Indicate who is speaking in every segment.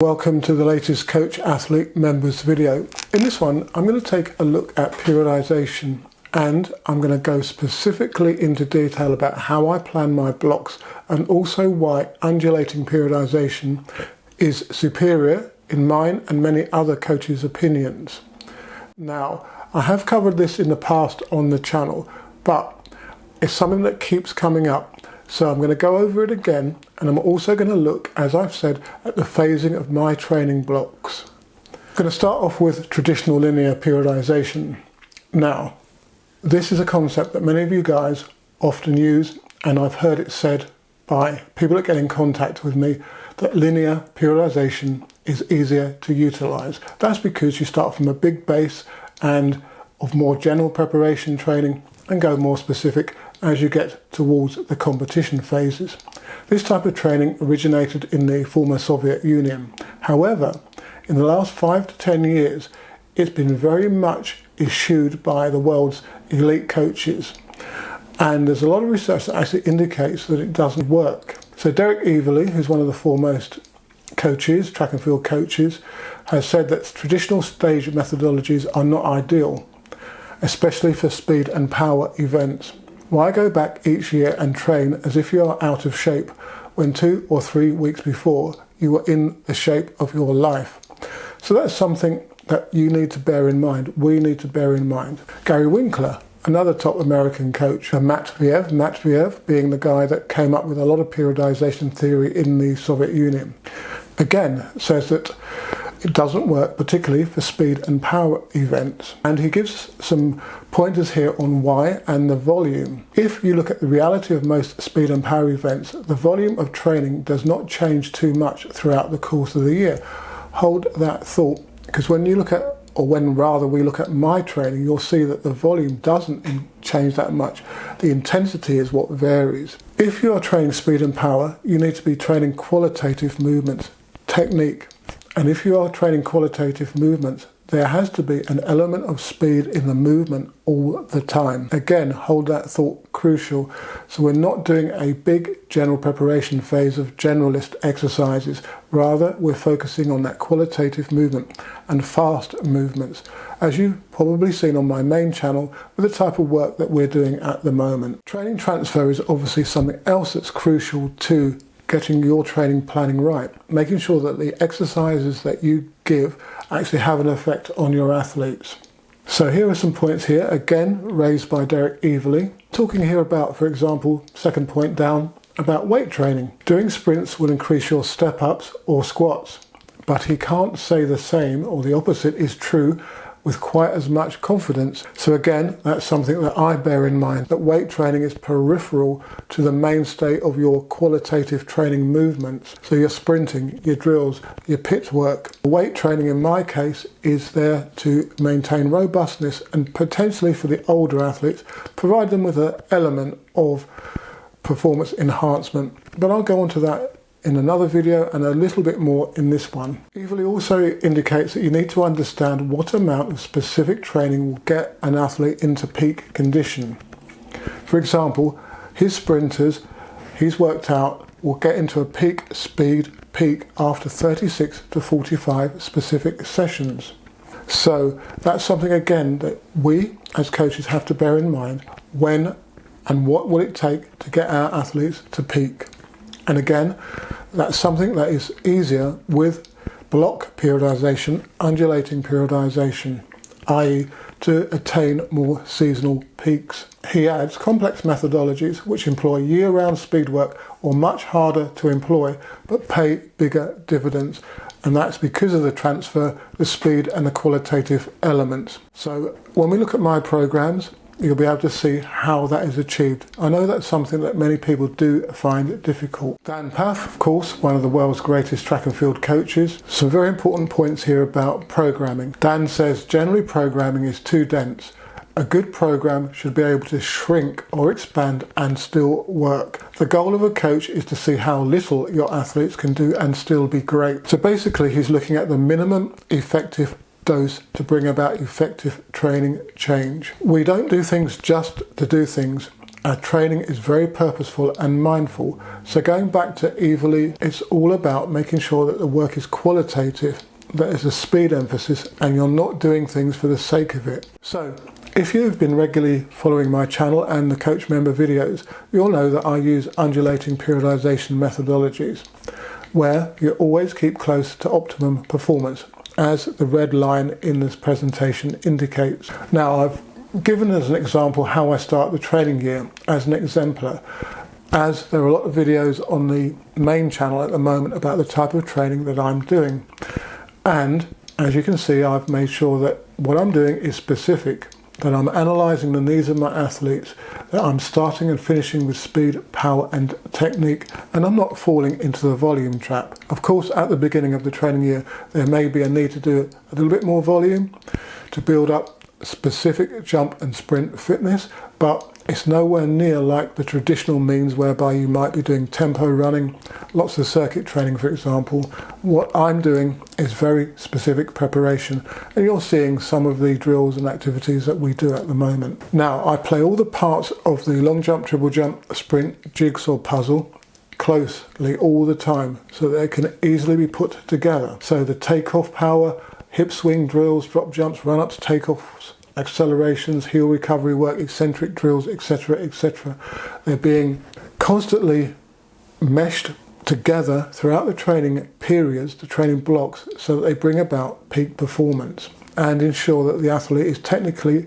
Speaker 1: Welcome to the latest Coach Athlete Members video. In this one, I'm going to take a look at periodisation, and I'm going to go specifically into detail about how I plan my blocks and also why undulating periodisation is superior in mine and many other coaches' opinions. Now, I have covered this in the past on the channel, but it's something that keeps coming up. So I'm going to go over it again, and I'm also going to look, as I've said, at the phasing of my training blocks. I'm going to start off with traditional linear periodisation. Now, this is a concept that many of you guys often use, and I've heard it said by people that get in contact with me that linear periodisation is easier to utilise. That's because you start from a big base and of more general preparation training and go more specific as you get towards the competition phases. This type of training originated in the former Soviet Union. However, in the last 5 to 10 years, it's been very much eschewed by the world's elite coaches. And there's a lot of research that actually indicates that it doesn't work. So Derek Everly, who's one of the foremost coaches, track and field coaches, has said that traditional stage methodologies are not ideal, especially for speed and power events. Why go back each year and train as if you are out of shape when 2 or 3 weeks before you were in the shape of your life? So that's something that you need to bear in mind. We need to bear in mind. Gary Winkler, another top American coach, and Matveyev being the guy that came up with a lot of periodization theory in the Soviet Union, again says that it doesn't work particularly for speed and power events. And he gives some pointers here on why and the volume. If you look at the reality of most speed and power events, the volume of training does not change too much throughout the course of the year. Hold that thought, because when you look at, or when rather we look at my training, you'll see that the volume doesn't change that much. The intensity is what varies. If you are training speed and power, you need to be training qualitative movements, technique. And if you are training qualitative movements, there has to be an element of speed in the movement all the time. Again, hold that thought, crucial. So we're not doing a big general preparation phase of generalist exercises. Rather, we're focusing on that qualitative movement and fast movements, as you've probably seen on my main channel with the type of work that we're doing at the moment. Training transfer is obviously something else that's crucial to getting your training planning right, making sure that the exercises that you give actually have an effect on your athletes. So here are some points here, again raised by Derek Everly, talking here about, for example, second point down, about weight training. Doing sprints will increase your step-ups or squats, but he can't say the same or the opposite is true with quite as much confidence. So again, that's something that I bear in mind, that weight training is peripheral to the mainstay of your qualitative training movements. So your sprinting, your drills, your pit work. Weight training in my case is there to maintain robustness and potentially for the older athletes, provide them with an element of performance enhancement. But I'll go on to that in another video and a little bit more in this one. Everly also indicates that you need to understand what amount of specific training will get an athlete into peak condition. For example, his sprinters, he's worked out, will get into a peak speed peak after 36 to 45 specific sessions. So that's something again that we as coaches have to bear in mind. When and what will it take to get our athletes to peak? And again, that's something that is easier with block periodisation, undulating periodisation, i.e. to attain more seasonal peaks. He adds complex methodologies which employ year-round speed work or much harder to employ but pay bigger dividends. And that's because of the transfer, the speed and the qualitative elements. So when we look at my programs, you'll be able to see how that is achieved. I know that's something that many people do find difficult. Dan Paff, of course, one of the world's greatest track and field coaches. Some very important points here about programming. Dan says generally programming is too dense. A good program should be able to shrink or expand and still work. The goal of a coach is to see how little your athletes can do and still be great. So basically he's looking at the minimum effective dose to bring about effective training change. We don't do things just to do things. our training is very purposeful and mindful. So going back to ou'll, it's all about making sure that the work is qualitative, that there's a speed emphasis, and you're not doing things for the sake of it. So if you've been regularly following my channel and the coach member videos, you'll know that I use undulating periodisation methodologies, where you always keep close to optimum performance, as the red line in this presentation indicates. Now, I've given as an example how I start the training year as an exemplar, as there are a lot of videos on the main channel at the moment about the type of training that I'm doing. And as you can see, I've made sure that what I'm doing is specific, that I'm analysing the needs of my athletes, that I'm starting and finishing with speed, power and technique, and I'm not falling into the volume trap. Of course, at the beginning of the training year, there may be a need to do a little bit more volume to build up specific jump and sprint fitness, but it's nowhere near like the traditional means whereby you might be doing tempo running, lots of circuit training, for example. What I'm doing is very specific preparation, and you're seeing some of the drills and activities that we do at the moment. Now, I play all the parts of the long jump, triple jump, sprint, jigsaw puzzle closely all the time so that they can easily be put together. So the takeoff power, hip swing drills, drop jumps, run-ups, takeoffs, accelerations, heel recovery work, eccentric drills, etc., etc. They're being constantly meshed together throughout the training periods, the training blocks, so that they bring about peak performance and ensure that the athlete is technically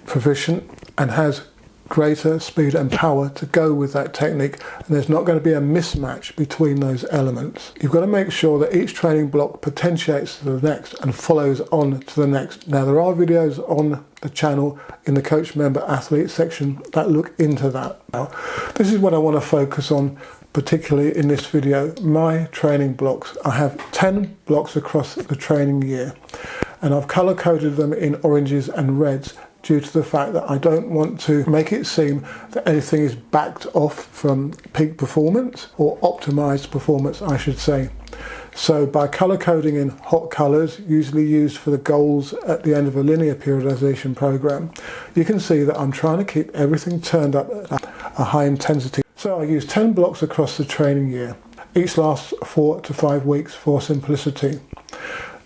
Speaker 1: proficient and has greater speed and power to go with that technique, and there's not going to be a mismatch between those elements. You've got to make sure that each training block potentiates to the next and follows on to the next. Now, there are videos on the channel in the coach member athlete section that look into that. Now, this is what I want to focus on particularly in this video, my training blocks. I have 10 blocks across the training year, and I've color coded them in oranges and reds due to the fact that I don't want to make it seem that anything is backed off from peak performance, or optimized performance, I should say. So by color coding in hot colors, usually used for the goals at the end of a linear periodization program, you can see that I'm trying to keep everything turned up at a high intensity. So I use 10 blocks across the training year. Each lasts 4 to 5 weeks for simplicity.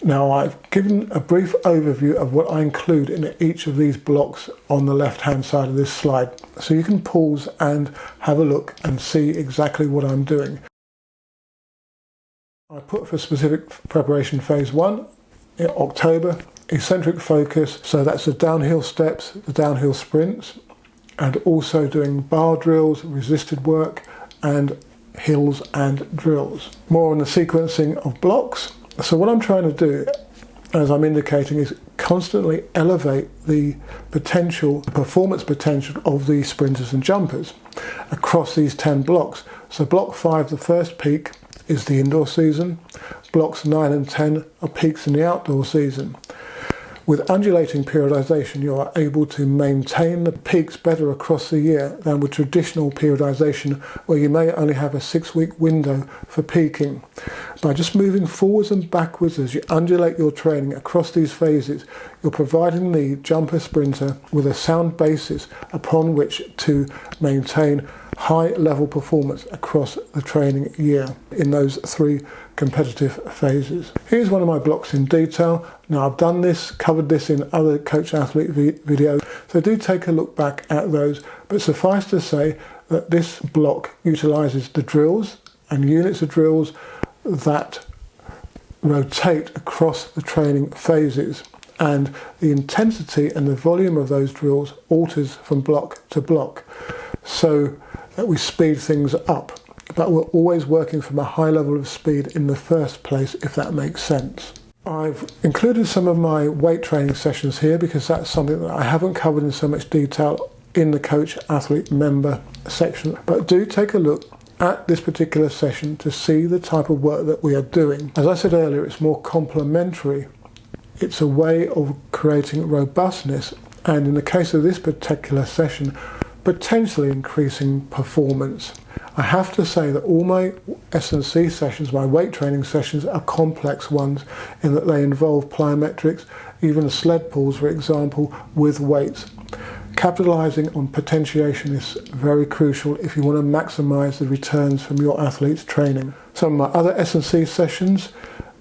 Speaker 1: Now, I've given a brief overview of what I include in each of these blocks on the left-hand side of this slide, so you can pause and have a look and see exactly what I'm doing. I put for specific preparation phase 1 in October, eccentric focus, so that's the downhill steps, the downhill sprints, and also doing bar drills, resisted work, and hills and drills. More on the sequencing of blocks. So what I'm trying to do, as I'm indicating, is constantly elevate the potential, the performance potential of the sprinters and jumpers across these 10 blocks. So block 5, the first peak, is the indoor season. Blocks 9 and 10 are peaks in the outdoor season. With undulating periodization, you are able to maintain the peaks better across the year than with traditional periodization, where you may only have a 6-week window for peaking. By just moving forwards and backwards as you undulate your training across these phases, you're providing the jumper sprinter with a sound basis upon which to maintain high level performance across the training year in those 3 competitive phases. Here's one of my blocks in detail. Now, I've done this, covered this in other coach athlete videos, so do take a look back at those, but suffice to say that this block utilizes the drills and units of drills that rotate across the training phases, and the intensity and the volume of those drills alters from block to block, so that we speed things up, but we're always working from a high level of speed in the first place, if that makes sense. I've included some of my weight training sessions here because that's something that I haven't covered in so much detail in the coach athlete member section, but do take a look at this particular session to see the type of work that we are doing. As I said earlier, it's more complementary. It's a way of creating robustness, and in the case of this particular session, potentially increasing performance. I have to say that all my S&C sessions, my weight training sessions, are complex ones in that they involve plyometrics, even sled pulls, for example, with weights. Capitalising on potentiation is very crucial if you want to maximise the returns from your athlete's training. Some of my other S&C sessions,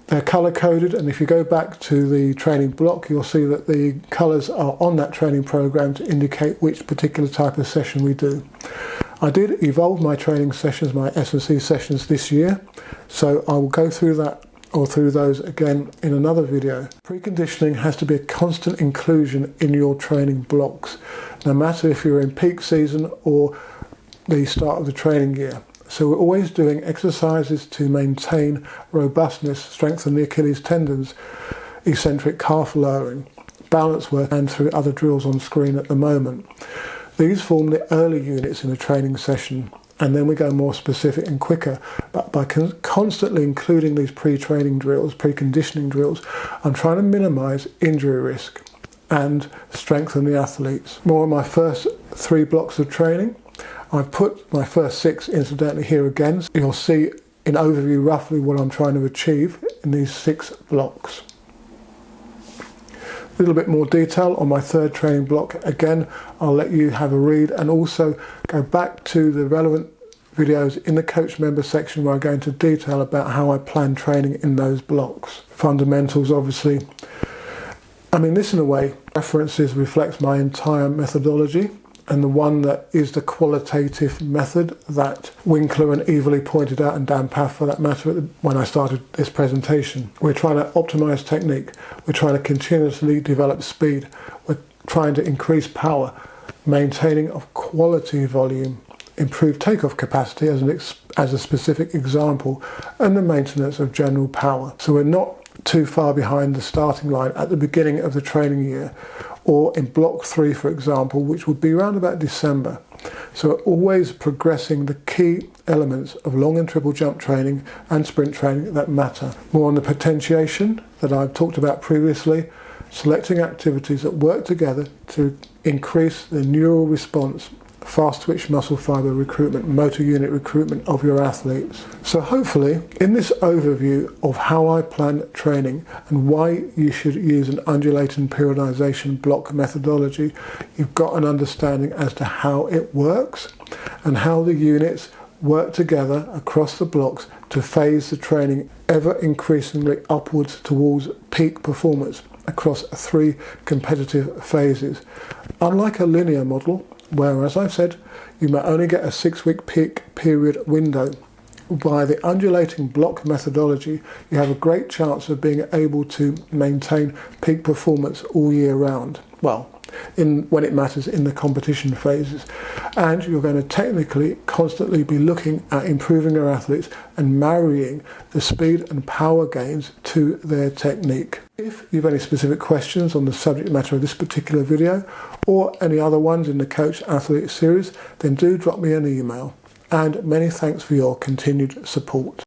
Speaker 1: they're colour coded, and if you go back to the training block, you'll see that the colours are on that training program to indicate which particular type of session we do. I did evolve my training sessions, my S&C sessions this year, so I will go through that or through those again in another video. Preconditioning has to be a constant inclusion in your training blocks, no matter if you're in peak season or the start of the training year. So we're always doing exercises to maintain robustness, strengthen the Achilles tendons, eccentric calf lowering, balance work, and through other drills on screen at the moment. These form the early units in a training session, and then we go more specific and quicker. But by constantly including these pre-training drills, preconditioning drills, I'm trying to minimise injury risk and strengthen the athletes. More on my first 3 blocks of training. I've put my first 6 incidentally here again. So you'll see in overview roughly what I'm trying to achieve in these 6 blocks. A little bit more detail on my 3rd training block. Again, I'll let you have a read and also go back to the relevant videos in the coach member section where I go into detail about how I plan training in those blocks. Fundamentals, obviously. I mean, this in a way references reflects my entire methodology, and the one that is the qualitative method that Winkler and Evilly pointed out, and Dan Paff for that matter, when I started this presentation. We're trying to optimize technique, we're trying to continuously develop speed, we're trying to increase power, maintaining of quality volume, improve takeoff capacity as a specific example, and the maintenance of general power. So we're not too far behind the starting line at the beginning of the training year, or in block 3, for example, which would be around about December. So we're always progressing the key elements of long and triple jump training and sprint training that matter. More on the potentiation that I've talked about previously, selecting activities that work together to increase the neural response, fast twitch muscle fiber recruitment, motor unit recruitment of your athletes. So hopefully in this overview of how I plan training and why you should use an undulating periodization block methodology, you've got an understanding as to how it works and how the units work together across the blocks to phase the training ever increasingly upwards towards peak performance across 3 competitive phases. Unlike a linear model, where, as I've said, you may only get a 6-week peak period window, by the undulating block methodology, you have a great chance of being able to maintain peak performance all year round. Well, when it matters in the competition phases. And you're going to technically constantly be looking at improving your athletes and marrying the speed and power gains to their technique. If you have any specific questions on the subject matter of this particular video or any other ones in the Coach Athlete series, then do drop me an email. And many thanks for your continued support.